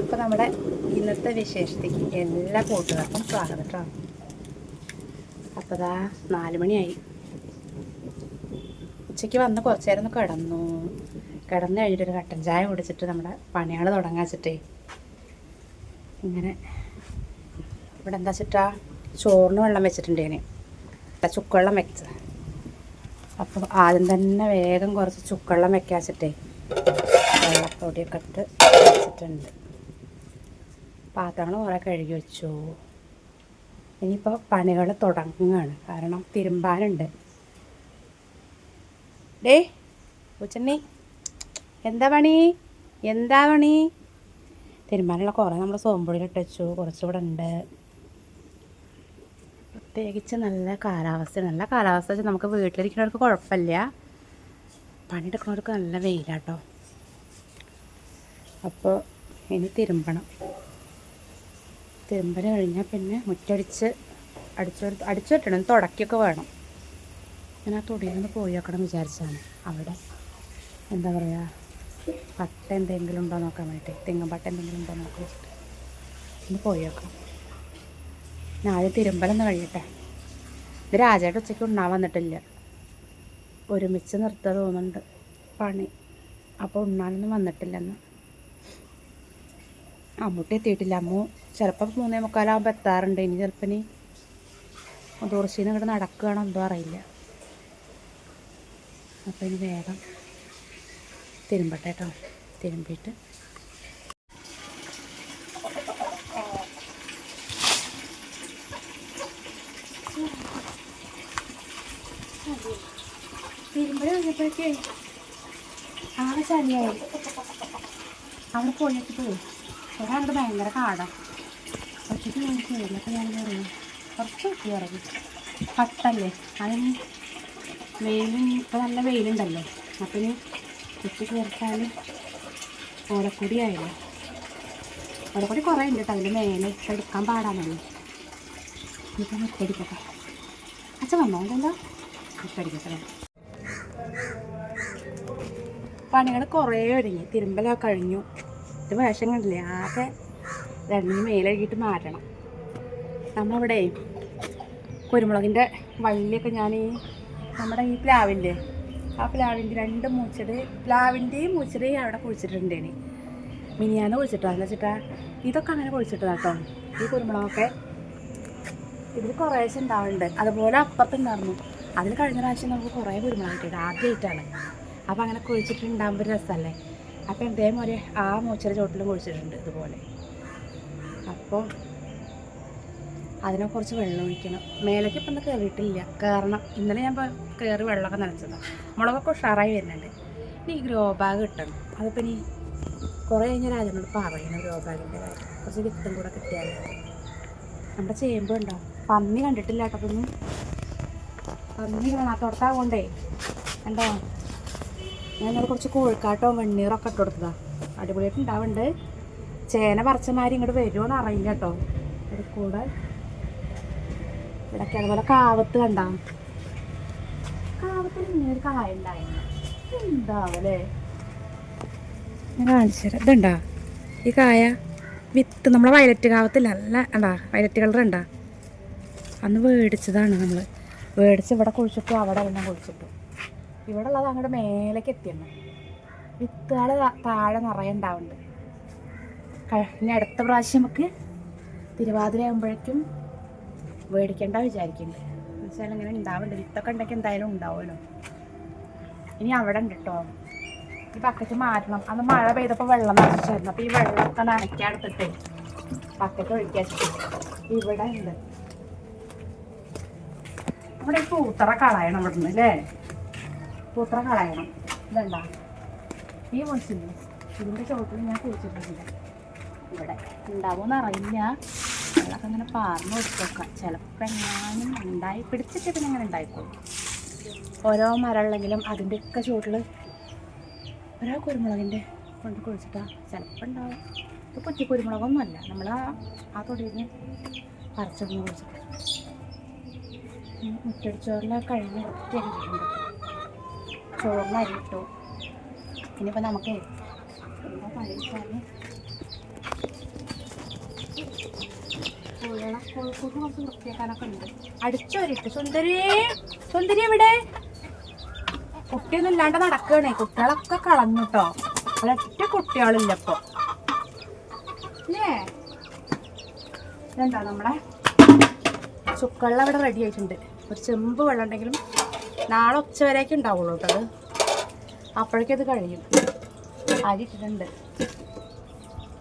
അപ്പോൾ നമ്മുടെ ഇന്നത്തെ വിശേഷത്തേക്ക് എല്ലാ കൂട്ടുകാർക്കും സ്വാഗതം കേട്ടോ. അപ്പോൾ ദാ 4 മണിയായി. ഉച്ചയ്ക്ക് വന്ന് കുറച്ച് നേരം ഒന്ന് കിടന്ന് കഴിഞ്ഞിട്ടൊരു കട്ടൻ ചായ കുടിച്ചിട്ട് നമ്മുടെ പണികൾ തുടങ്ങാൻ വെച്ചിട്ടേ ഇങ്ങനെ ഇവിടെ എന്താ വെച്ചിട്ടാ ചോറിന് വെള്ളം വെച്ചിട്ടുണ്ടേനെ, ചുക്കുവെള്ളം വെച്ചത്. അപ്പോൾ ആദ്യം തന്നെ വേഗം കുറച്ച് ചുക്കുവെള്ളം വെക്കാൻ വെച്ചിട്ടേ വെള്ളപ്പൊടിയൊക്കെ ഇട്ട് വെച്ചിട്ടുണ്ട്. പാത്രങ്ങൾ കുറേ കഴുകി വെച്ചു. ഇനിയിപ്പോൾ പണികൾ തുടങ്ങുകയാണ്, കാരണം തിരുമ്പാനുണ്ട്. ഡേ പൂച്ചണ്ണി എന്താ പണി തിരുമ്പാനുള്ള കുറേ നമ്മൾ സോമ്പൊടിയിലിട്ട് വെച്ചു. കുറച്ചുകൂടെ ഉണ്ട്. പ്രത്യേകിച്ച് നല്ല കാലാവസ്ഥ വെച്ചാൽ നമുക്ക് വീട്ടിലിരിക്കുന്നവർക്ക് കുഴപ്പമില്ല, പണിയെടുക്കുന്നവർക്ക് നല്ല വെയിലാട്ടോ. അപ്പോൾ ഇനി തിരുമ്പൽ കഴിഞ്ഞാൽ പിന്നെ മുറ്റടിച്ച് അടിച്ചു വെട്ടണം, തുടക്കിയൊക്കെ വേണം. ഞാൻ ആ തൊടിയിൽ നിന്ന് പോയി വെക്കണം വിചാരിച്ചാണ്. അവിടെ എന്താ പറയുക, പട്ട എന്തെങ്കിലും ഉണ്ടോ നോക്കാൻ വേണ്ടിയിട്ട്, തെങ്ങും പട്ട എന്തെങ്കിലും ഉണ്ടോ നോക്കാൻ വെച്ചിട്ട് ഒന്ന് പോയി വെക്കണം. ഞാൻ ആദ്യം തിരുമ്പലൊന്ന് കഴിയട്ടെ. ഇത് രാജേട്ടൻ ഉച്ചയ്ക്ക് ഉണ്ണാൻ വന്നിട്ടില്ല, ഒരുമിച്ച് നിർത്തുക തോന്നുന്നുണ്ട് പണി. അപ്പോൾ ഉണ്ണാനൊന്നും വന്നിട്ടില്ലെന്ന്. അമ്മൂട്ടി എത്തിയിട്ടില്ല. അമ്മു ചിലപ്പോൾ 3:45 എത്താറുണ്ട്. ഇനി ചിലപ്പോൾ ദൂർച്ചീന്ന് ഇങ്ങോട്ട് നടക്കുകയാണോ എന്തോ അറിയില്ല. അപ്പോൾ ഇനി വേഗം തിരുമ്പട്ടെ കേട്ടോ. തിരുമ്പിയിട്ട് തിരുമ്പൽ കഴിഞ്ഞപ്പോഴേക്കേ ആകെ ചളിയായി. അവിടെ പോയിട്ട് ഒരാളുടെ ഭയങ്കര കാടാണ്. ഒറ്റയ്ക്ക് നോക്കി വരില്ല. അപ്പോൾ ഞാൻ പറയും കുറച്ച് കുട്ടി ഇറങ്ങി പട്ടല്ലേ, അതിന് ഇപ്പോൾ നല്ല വെയിലുണ്ടല്ലോ. അപ്പം ഇനി കുട്ടി ചേർത്താൽ ഓലക്കൊടി ആയല്ലോ. ഓലക്കൊടി കുറേ ഉണ്ട് കേട്ടോ. അതിൻ്റെ മേലെ എടുക്കാൻ പാടാണല്ലോ. ഇപ്പം മുറ്റടിക്കട്ടെ. അച്ഛൻ വന്നോ എന്താ മുറ്റടിക്കട്ടെ. പണികൾ കുറേ ഒരുങ്ങി, തിരുമ്പലൊക്കെ കഴിഞ്ഞു. ഇത് വേഷം കണ്ടില്ലേ, ആകെ 2 മേലെഴുകിയിട്ട് മാറ്റണം. നമ്മളിവിടെ കുരുമുളകിൻ്റെ വള്ളിയൊക്കെ ഞാൻ നമ്മുടെ ഈ പ്ലാവില്ലേ, ആ പ്ലാവിൻ്റെ 2 മൂച്ചടി, പ്ലാവിൻ്റെയും മൂച്ചടിയും അവിടെ കുഴിച്ചിട്ടുണ്ടേന്. മിനിയാന്ന് കുഴിച്ചിട്ടാന്ന് വെച്ചിട്ടാ ഇതൊക്കെ അങ്ങനെ കുഴിച്ചിട്ടതാ കേട്ടോ. ഈ കുരുമുളകൊക്കെ ഇതിൽ കുറേശ്ശെ ഉണ്ടാവുന്നുണ്ട്. അതുപോലെ അപ്പുറത്തുണ്ടായിരുന്നു. അതിൽ കഴിഞ്ഞ പ്രാവശ്യം നമുക്ക് കുറേ കുരുമുളക് കിട്ടിയിട്ട് ആദ്യമായിട്ടാണ്. അപ്പോൾ അങ്ങനെ കുഴിച്ചിട്ടുണ്ടാകുമ്പോൾ ഒരു രസമല്ലേ. അപ്പോൾ ഇതേപോലെ ആ മൂച്ചയുടെ ചോട്ടിലും കുഴിച്ചിട്ടുണ്ട് ഇതുപോലെ. അപ്പോൾ അതിനെ കുറച്ച് വെള്ളം ഒഴിക്കണം. മേലേക്ക് ഇപ്പം കയറിയിട്ടില്ല, കയറണം. ഇന്നലെ ഞാൻ കയറി വെള്ളമൊക്കെ നനച്ചതാണ്. മുളകൊക്കെ ഉഷാറായി വരുന്നുണ്ട്. ഇനി ഈ ഗ്രോ ബാഗ് കിട്ടണം. അതിപ്പോൾ ഇനി കുറേ കഴിഞ്ഞാൽ രാജനോട് പറയണം ഗ്രോ ബാഗിൻ്റെ കാര്യം. കുറച്ച് വിത്തും കൂടെ കിട്ടിയാൽ. നമ്മുടെ ചേമ്പ് ഉണ്ടോ, പന്നി കണ്ടിട്ടില്ല കേട്ടോ. അപ്പം പന്നി കാണാത്തോടത്താകൊണ്ടേ കണ്ടോ, ഞാനത് കുറച്ച് കോഴിക്കാട്ടോ വെണ്ണീറൊക്കെ ഇട്ട് കൊടുത്തതാണ്. അടിപൊളിയായിട്ട് ഉണ്ടാവുന്നുണ്ട്. ചേന പറിച്ചമാരി ഇങ്ങോട്ട് വരുമോ എന്ന് അറിയില്ല കേട്ടോ. ഒരു കൂടെ ഇവിടെയൊക്കെ അതുപോലെ കാവത്ത് കണ്ട, കാവത്തിൽ ഇങ്ങനെ ഒരു കായ ഉണ്ടായിരുന്നു. എന്താവല്ലേ, ഞാൻ കാണിച്ചു തരാം. ഇതുണ്ടാ ഈ കായ, വിത്ത് നമ്മളെ വയലറ്റ് കാവത്തില്ല, നല്ല ഉണ്ടാ വയലറ്റ് കളർ ഉണ്ടാ. അന്ന് മേടിച്ചതാണ് നമ്മൾ. മേടിച്ച് ഇവിടെ കുഴിച്ചിട്ടു, അവിടെ എല്ലാം കുഴിച്ചിട്ടു. ഇവിടെ ഉള്ളത് അങ്ങോട്ട് മേലേക്ക് എത്തിയാണ്. വിത്തുകൾ താഴെ നിറയെ ഉണ്ടാവുന്നുണ്ട്. ഇനി അടുത്ത പ്രാവശ്യം നമുക്ക് തിരുവാതിര ആകുമ്പോഴേക്കും മേടിക്കേണ്ട വിചാരിക്കുന്നുണ്ട്. എന്ന് വെച്ചാൽ ഇങ്ങനെ ഉണ്ടാവുന്നുണ്ട്. വിത്തൊക്കെ ഉണ്ടെങ്കിൽ എന്തായാലും ഉണ്ടാവുമല്ലോ. ഇനി അവിടെ ഉണ്ട് കേട്ടോ. ഈ ബക്കറ്റ് മാറ്റണം. അന്ന് മഴ പെയ്തപ്പോൾ വെള്ളം നനച്ചായിരുന്നു. അപ്പോൾ ഈ വെള്ളമൊക്കെ നനയ്ക്കാൻ എടുത്തിട്ട് ബക്കറ്റ് ഒഴിക്കാൻ ഇവിടെ ഉണ്ട്. ഇവിടെ പൂത്തറ കളയണം ഇവിടെ നിന്ന് അല്ലേ, പൂത്തറ കളയണം. ഇതുണ്ടാ ഈ മുറിച്ചില്ലേ, ഇതിൻ്റെ ചോട്ടിൽ ഞാൻ കുഴിച്ചിട്ടില്ല. ഇവിടെ ഉണ്ടാവുമെന്ന് അറിയില്ല. വെള്ളമൊക്കെ അങ്ങനെ പാർന്ന് കൊടുത്തേക്കാം. ചിലപ്പോൾ എങ്ങാനും ഉണ്ടായി പിടിച്ചിട്ട് പിന്നെ അങ്ങനെ ഉണ്ടായിക്കോളും. ഓരോ മരമുള്ളെങ്കിലും അതിൻ്റെയൊക്കെ ചുവട്ടിൽ ഓരോ കുരുമുളകിൻ്റെ കൊണ്ട് കുഴിച്ചിട്ടാൽ ചിലപ്പോൾ ഉണ്ടാവും. ഇത് കുറ്റി കുരുമുളകൊന്നുമല്ല, നമ്മൾ ആ തൊടിയിൽ നിന്ന് പറിച്ചൊന്ന് കുഴിച്ചിട്ട് മുറ്റടിച്ചോറിൽ കഴിഞ്ഞ് വൃത്തിയാക്കിയിട്ടുണ്ട്. ചോറിന് അരി ഇട്ടു. ഇനിയിപ്പോൾ നമുക്ക് എന്താ പണിച്ചാൽ കോഴിക്കൂട്ടിൽ കുറച്ച് വൃത്തിയാക്കാനൊക്കെ ഉണ്ട്. അടിച്ചോരിട്ട് സുന്ദരി സുന്ദരി എവിടെ? കുട്ടിയൊന്നും ഇല്ലാണ്ട് നടക്കണേ. കുട്ടികളൊക്കെ കളഞ്ഞു കേട്ടോ. ഒരൊറ്റ കുട്ടികളില്ല ഇപ്പൊ അല്ലേ? ഇതെന്താ നമ്മുടെ ചുക്കള്ള അവിടെ റെഡി ആയിട്ടുണ്ട്. ഒരു ചെമ്പ് വെള്ളം ഉണ്ടെങ്കിലും നാളെ ഉച്ച വരേക്ക് ഉണ്ടാവുള്ളൂ കേട്ടോ. അത് അപ്പോഴേക്കും അത് കഴിയും. അരി ഇട്ടിട്ടുണ്ട്.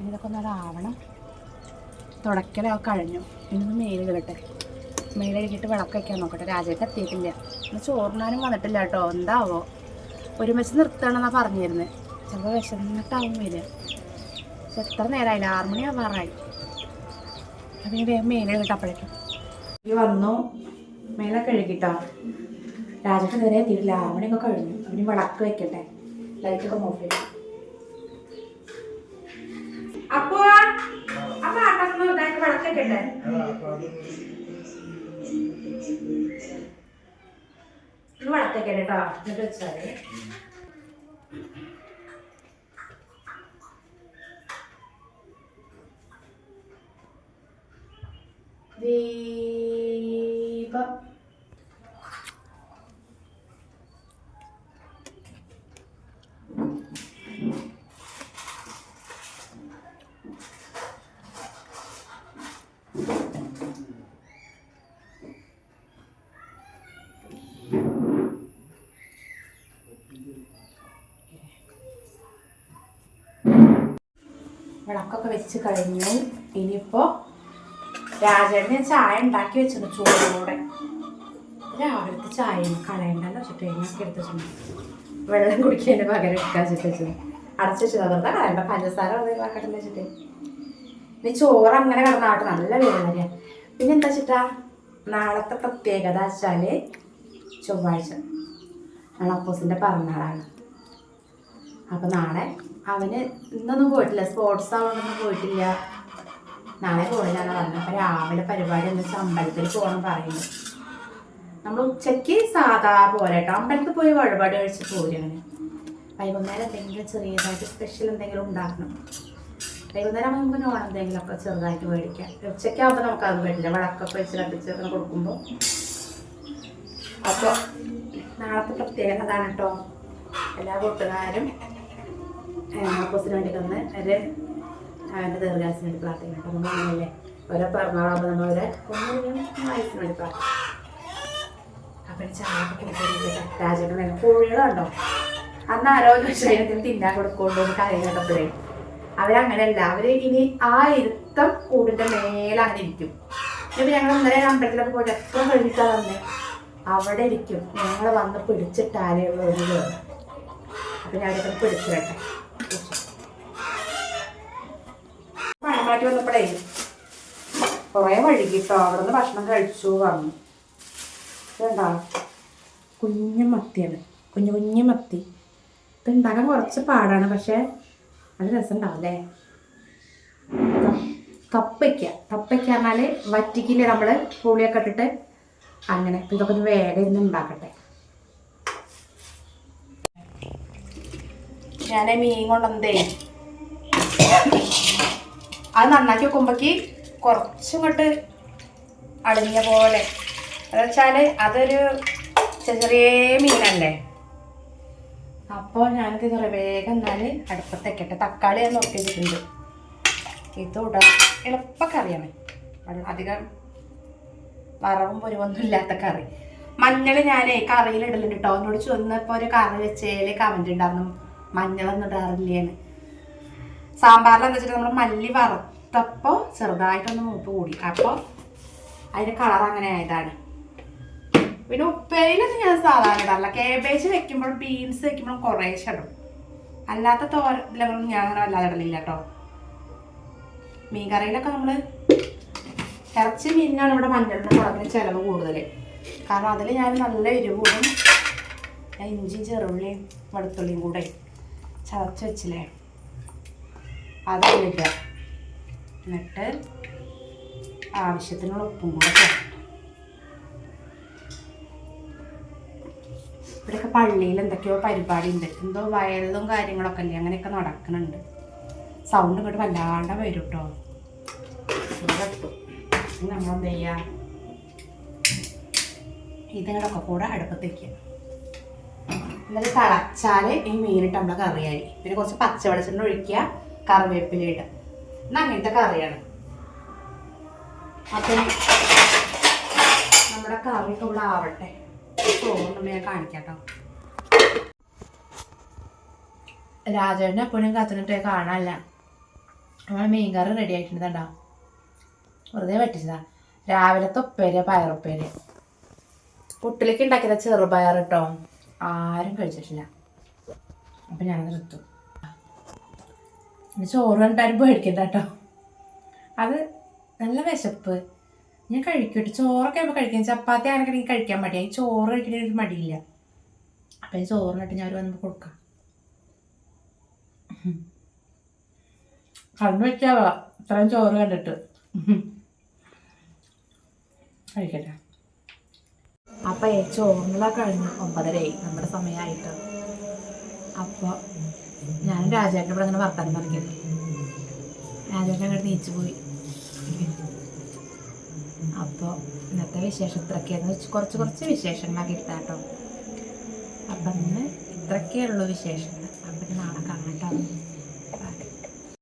ഇതൊക്കെ ഒന്നതാവണം. തുടക്കലൊക്കെ കഴിഞ്ഞു. ഇന്ന് മേല് കയറട്ടെ. മേല് കഴുകിയിട്ട് വിളക്ക് വയ്ക്കാൻ നോക്കട്ടെ. രാജേട്ട് എത്തിയിട്ടില്ല. ഇന്ന് ചോറിനാനും വന്നിട്ടില്ല കേട്ടോ. എന്താവോ ഒരുമിച്ച് നിർത്തണമെന്നാണ് പറഞ്ഞിരുന്നത്. ചിലപ്പോൾ വിശന്നിട്ടാവും വരിക. പക്ഷെ എത്ര നേരമായില്ല, 6 മണി ആവാറായി. അപ്പം ഇനി വേഗം മേലെ കഴുകിട്ട് അപ്പോഴേക്കും വന്നു. മേലെ കഴുകിട്ടോ. രാജേട്ട് നേരെ എത്തിയിട്ടില്ല. 6 മണിയൊക്കെ കഴിഞ്ഞു. അവന് വിളക്ക് വെക്കട്ടെ. ലൈറ്റൊക്കെ ഓഫ് ചെയ്തു. അപ്പോ വിളക്ക് വെക്കട്ടെ. വിളക്കൊക്കെ കേട്ടോ. എന്നിട്ട് വെച്ചാല് ദീപം വിളക്കൊക്കെ വെച്ച് കഴിഞ്ഞു. ഇനിയിപ്പോൾ രാജേട്ടന് ചായ ഉണ്ടാക്കി വെച്ചിട്ടുണ്ട് ചൂടോടെ. രാവിലത്തെ ചായ കളയണ്ടല്ലോ വെച്ചിട്ട് കഴിഞ്ഞൊക്കെ എടുത്ത് വെച്ചിട്ടുണ്ട്. വെള്ളം കുടിക്കുന്നതിന് പകരം എടുക്കാൻ വെച്ചിട്ട് അടച്ചു വെച്ചത്. അതൊക്കെ കളയണ്ട. പഞ്ചസാര ആക്കട്ടെ വെച്ചിട്ട് ഇനി ചോറ് അങ്ങനെ കിടന്നാവട്ടെ. നല്ല വേദനയാണ്. പിന്നെ എന്താ വെച്ചിട്ടാ നാളത്തെ പ്രത്യേകത വെച്ചാൽ ചൊവ്വാഴ്ച നാളെ അപ്പോസിൻ്റെ പിറന്നാളാണ്. അപ്പം നാളെ അവന് ഇന്നൊന്നും പോയിട്ടില്ല. സ്പോർട്സ് ആവുകൊണ്ടൊന്നും പോയിട്ടില്ല. നാളെ പോയില്ലാന്ന് പറഞ്ഞു. അപ്പം രാവിലെ പരിപാടി എന്ന് വെച്ചാൽ അമ്പലത്തിൽ പോകണം പറയുന്നു. നമ്മൾ ഉച്ചയ്ക്ക് സാധാ പോലെ കേട്ടോ അമ്പലത്തിൽ പോയി വഴിപാട് കഴിച്ച് പോരും. അങ്ങനെ വൈകുന്നേരം എന്തെങ്കിലും ചെറിയതായിട്ട് സ്പെഷ്യൽ എന്തെങ്കിലും ഉണ്ടാക്കണം. വൈകുന്നേരം ആകുമ്പോൾ നമുക്ക് നോൺ എന്തെങ്കിലുമൊക്കെ ചെറുതായിട്ട് മേടിക്കാം. ഉച്ചയ്ക്കാകുമ്പോൾ നമുക്കത് പറ്റില്ല. വിളക്കൊക്കെ വെച്ച് കത്തിച്ച് കൊടുക്കുമ്പോൾ. അപ്പോൾ നാളത്തെ പ്രത്യേകത അതാണ് കേട്ടോ. എല്ലാ കൂട്ടുകാരും അപ്പോസിന് വേണ്ടി തന്ന് ഒരു അവൻ്റെ ദീർഘായുസിന് വേണ്ടി പ്രാർത്ഥിക്കണം. അപ്പം നമ്മൾ അങ്ങനെയല്ലേ ഓരോ പിറന്നാളാകുമ്പോൾ നമ്മൾ അവരെ ആയുസിന് വേണ്ടി പ്രാർത്ഥിക്കും. അപ്പം ചായ കൊടുത്തിട്ട് രാജേട്ടൻ കോഴികളുണ്ടോ അന്ന് ആരോഗ്യ ശരീരത്തിന് തിന്നാൻ കൊടുക്കുകൊണ്ടോ കാര്യം കേട്ടപ്പോഴേ അവരങ്ങനെയല്ല. അവർ ഇനി ആ ഇരുത്തം കൂടിൻ്റെ മേലെ അങ്ങനെ ഇരിക്കും. ഇപ്പം ഞങ്ങൾ ഇന്നലെ അമ്പലത്തിലൊക്കെ പോയിട്ട് എത്ര കഴിഞ്ഞിട്ടാണ് വന്നേ അവിടെ ഇരിക്കും. ഞങ്ങൾ വന്ന് പിടിച്ചിട്ടാലേ ഉള്ള ഒരു കയറും. അപ്പം ഞാൻ അവിടെ പിടിച്ചിട്ടെ പണമാറ്റി വന്നപ്പോഴേ കുറേ വഴുകിട്ടോ. അവിടെ നിന്ന് ഭക്ഷണം കഴിച്ചു പറഞ്ഞു. ഇതെന്താ കുഞ്ഞു മത്തിയാണ്. കുഞ്ഞു കുഞ്ഞു മത്തി. ഇത് ഉണ്ടാക്കാൻ കുറച്ച് പാടാണ്. പക്ഷേ അത് രസമുണ്ടാവും അല്ലേ? തപ്പയ്ക്ക പറഞ്ഞാൽ വറ്റിക്കില്ലേ നമ്മൾ പുളിയൊക്കെ ഇട്ടിട്ട് അങ്ങനെ. ഇതൊക്കെ ഒന്ന് വേഗം ഇന്ന് ഉണ്ടാക്കട്ടെ. ഞാൻ മീൻ കൊണ്ടെന്തേ അത് നന്നാക്കി വെക്കുമ്പോഴേക്ക് കുറച്ചിങ്ങോട്ട് അടങ്ങിയ പോലെ. എന്ന് വെച്ചാൽ അതൊരു ചെറിയ മീനല്ലേ. അപ്പോൾ ഞാനിത് വേഗം എന്നാൽ അടുപ്പത്തേക്കട്ടെ. തക്കാളി ഞാൻ നോക്കി വെച്ചിട്ടുണ്ട്. ഇതൂടെ എളുപ്പമൊക്കെ അറിയാമേ. അധികം വറവും പൊരുവൊന്നും ഇല്ലാത്ത കറി. മഞ്ഞൾ ഞാൻ കറിയിലിടലുണ്ട് കേട്ടോ. എന്നോട് ചുവന്നപ്പോൾ ഒരു കറി വെച്ചേല് കമൻറ്റ് ഉണ്ടായിരുന്നു മഞ്ഞളൊന്നും ഇടാറില്ലേന്ന്. സാമ്പാറിലെന്ന് വെച്ചിട്ട് നമ്മൾ മല്ലി വറുത്തപ്പോൾ ചെറുതായിട്ടൊന്ന് മൂപ്പ് കൂടി. അപ്പോൾ അതിൻ്റെ കളർ അങ്ങനെ ആയതാണ്. പിന്നെ ഉപ്പേരിയിലൊന്നും ഞാൻ സാധാരണ ഇടാറില്ല. കേബേജ് വെക്കുമ്പോഴും ബീൻസ് വെക്കുമ്പോഴും കുറേശ്ശെ ഇടും. അല്ലാത്ത തോരലൊന്നും ഞാൻ അങ്ങനെ വല്ലാതെ ഇടലില്ല കേട്ടോ. മീൻ കറിയിലൊക്കെ നമ്മൾ ഇറച്ചി മീനിനാണ് ഇവിടെ മഞ്ഞളിൻ്റെ മുളകിന് ചിലവ് കൂടുതൽ. കാരണം അതിൽ ഞാൻ നല്ല എരിവും ഇഞ്ചിയും ചെറുള്ളിയും വെളുത്തുള്ളിയും കൂടെ ചതച്ച് വെച്ചില്ലേ അതിലിടുക. എന്നിട്ട് ആവശ്യത്തിനുള്ള ഉപ്പും കൂടെ ചേർക്കും. ഇവിടെയൊക്കെ പള്ളിയിൽ എന്തൊക്കെയോ പരിപാടി ഉണ്ട്. എന്തോ വയലും കാര്യങ്ങളൊക്കെ അല്ലേ അങ്ങനെയൊക്കെ നടക്കുന്നുണ്ട്. സൗണ്ട് ഇങ്ങോട്ട് വല്ലാണ്ട് വരും കേട്ടോ. ഇട്ടു നമ്മളെന്ത് ചെയ്യുക, ഇതുങ്ങളൊക്കെ കൂടെ അടുപ്പത്തേക്ക് എന്നിട്ട് തിളച്ചാൽ ഈ മീനിട്ട് നമ്മളെ കറിയായി. പിന്നെ കുറച്ച് പച്ച വെളിച്ചെണ്ണ ഒഴിക്കുക, കറിവേപ്പില ഇടുക. എന്നാൽ അങ്ങനത്തെ കറിയാണ്. അപ്പം നമ്മുടെ കറിയൊക്കെ ഇവിടെ ആവട്ടെ. ചോറുണ്ടെങ്കിൽ ഞാൻ കാണിക്കാം കേട്ടോ. രാജേട്ടനെ എപ്പോഴും കത്തിനിട്ടേ കാണാനല്ല. നമ്മളെ മീൻ കറി റെഡി ആയിട്ടുണ്ടോ, വെറുതെ പറ്റിച്ചതാ. രാവിലത്തെ ഉപ്പേര്, പയറുപ്പേര്, പുട്ടിലേക്ക് ഉണ്ടാക്കിയത് ചെറുപയർ കേട്ടോ. ആരും കഴിച്ചിട്ടില്ല. അപ്പം ഞാനത് എടുത്തു. പിന്നെ ചോറ് കണ്ടിട്ടാരും പേടിക്കണ്ട കേട്ടോ. അത് നല്ല വിശപ്പ്, ഞാൻ കഴിക്കട്ടെ. ചോറൊക്കെ ആകുമ്പോൾ കഴിക്കാം. ചപ്പാത്തി ആണെങ്കിൽ എനിക്ക് കഴിക്കാൻ മടിയായി. ചോറ് കഴിക്കണ ഒരു മടിയില്ല. അപ്പം ഈ ചോറിനിട്ട് ഞാൻ വന്ന് കൊടുക്കാം. കണ്ണു വെച്ചാവാ ഇത്രയും ചോറ് കണ്ടിട്ട്. കഴിക്കട്ടെ. അപ്പം ചോറിനുള്ള കഴിഞ്ഞു 9:30 നമ്മുടെ സമയമായിട്ട്. അപ്പോൾ ഞാനും രാജേട്ടൻ്റെ ഇവിടെ അങ്ങനെ വർത്താനം പറഞ്ഞിരുന്നു. രാജേട്ടൻ അങ്ങോട്ട് നീച്ചു പോയി. അപ്പോൾ ഇന്നത്തെ വിശേഷം ഇത്രയൊക്കെയായിരുന്നു. കുറച്ച് വിശേഷങ്ങളൊക്കെ ഇട്ടാട്ടോ. അപ്പം ഇന്ന് ഇത്രയൊക്കെയുള്ളൂ വിശേഷങ്ങൾ. അപ്പം നാളെ കാണാം കേട്ടോ.